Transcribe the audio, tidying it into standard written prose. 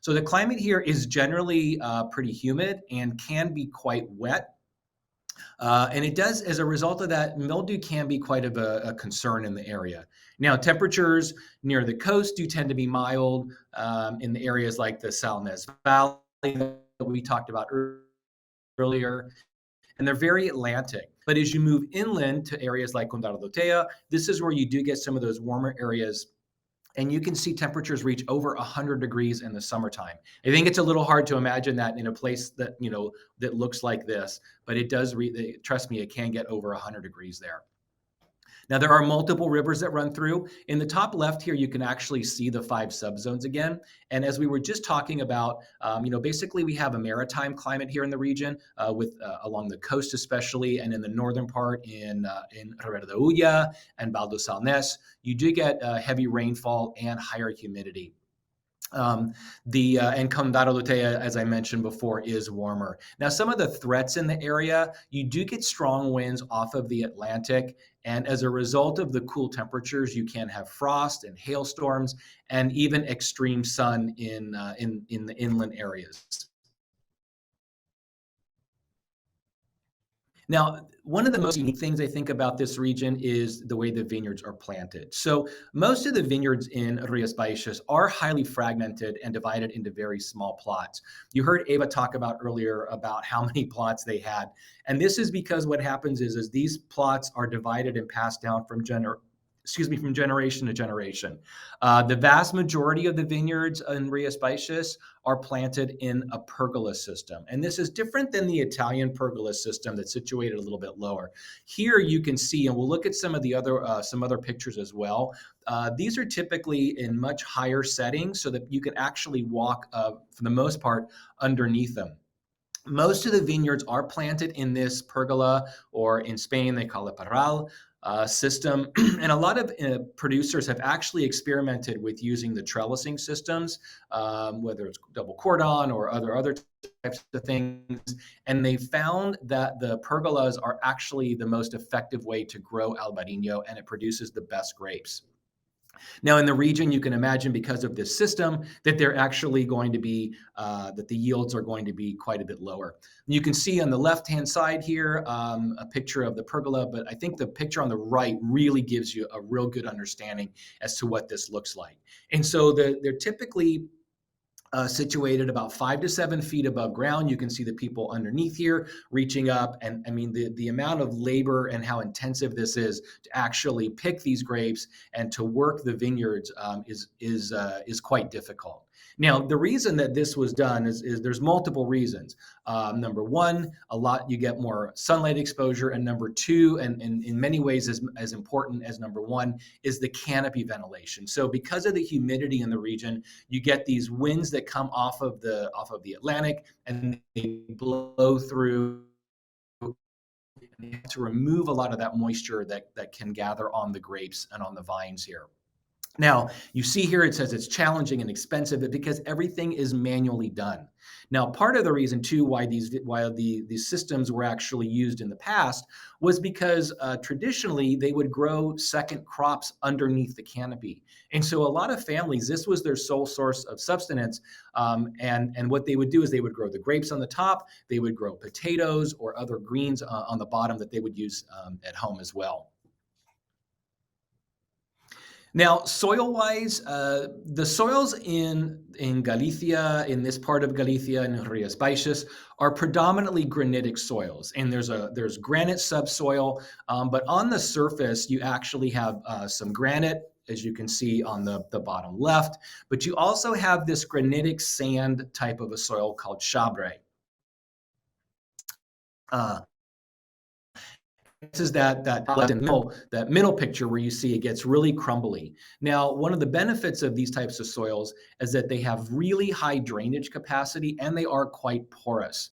So the climate here is generally pretty humid and can be quite wet. And it does, as a result of that, mildew can be quite of a concern in the area. Now, temperatures near the coast do tend to be mild in the areas like the Salnes Valley that we talked about earlier, and they're very Atlantic. But as you move inland to areas like Condado do Teia, this is where you do get some of those warmer areas, and you can see temperatures reach over 100 degrees in the summertime. I think it's a little hard to imagine that in a place that, that looks like this, but it does, trust me, it can get over 100 degrees there. Now, there are multiple rivers that run through. In the top left here, you can actually see the 5 subzones again. And as we were just talking about, basically we have a maritime climate here in the region, with along the coast especially, and in the northern part in Ribera de Ulla and Baldo Salnes, you do get heavy rainfall and higher humidity. And Condado do Teia, as I mentioned before, is warmer. Now, some of the threats in the area, you do get strong winds off of the Atlantic, and as a result of the cool temperatures, you can have frost and hailstorms, and even extreme sun in the inland areas. Now, one of the most unique things I think about this region is the way the vineyards are planted. So most of the vineyards in Rias Baixas are highly fragmented and divided into very small plots. You heard Eva talk about earlier about how many plots they had. And this is because what happens is these plots are divided and passed down from generation to generation. The vast majority of the vineyards in Rias Baixas are planted in a pergola system. And this is different than the Italian pergola system that's situated a little bit lower. Here you can see, and we'll look at some other pictures as well. These are typically in much higher settings so that you can actually walk, for the most part, underneath them. Most of the vineyards are planted in this pergola, or in Spain, they call it parral, system. And a lot of producers have actually experimented with using the trellising systems, whether it's double cordon or other types of things. And they found that the pergolas are actually the most effective way to grow Albarino, and it produces the best grapes. Now, in the region, you can imagine, because of this system, that they're actually going to be, that the yields are going to be quite a bit lower. You can see on the left-hand side here a picture of the pergola, but I think the picture on the right really gives you a real good understanding as to what this looks like. And so they're typically situated about 5 to 7 feet above ground. You can see the people underneath here reaching up. And I mean, the amount of labor and how intensive this is to actually pick these grapes and to work the vineyards is quite difficult. Now, the reason that this was done is there's multiple reasons. Number one, you get more sunlight exposure, and number two, and in many ways as important as number one, is the canopy ventilation. So because of the humidity in the region, you get these winds that come off of the Atlantic, and they blow through, and they have to remove a lot of that moisture that can gather on the grapes and on the vines here. Now, you see here it says it's challenging and expensive because everything is manually done. Now, part of the reason too why these systems were actually used in the past was because traditionally they would grow second crops underneath the canopy. And so a lot of families, this was their sole source of sustenance. And what they would do is they would grow the grapes on the top, they would grow potatoes or other greens on the bottom that they would use at home as well. Now, soil-wise, the soils in Galicia, in this part of Galicia, in Rias Baixas, are predominantly granitic soils, and there's granite subsoil, but on the surface you actually have some granite, as you can see on the bottom left, but you also have this granitic sand type of a soil called chabre. This is that middle picture where you see it gets really crumbly. Now, one of the benefits of these types of soils is that they have really high drainage capacity and they are quite porous.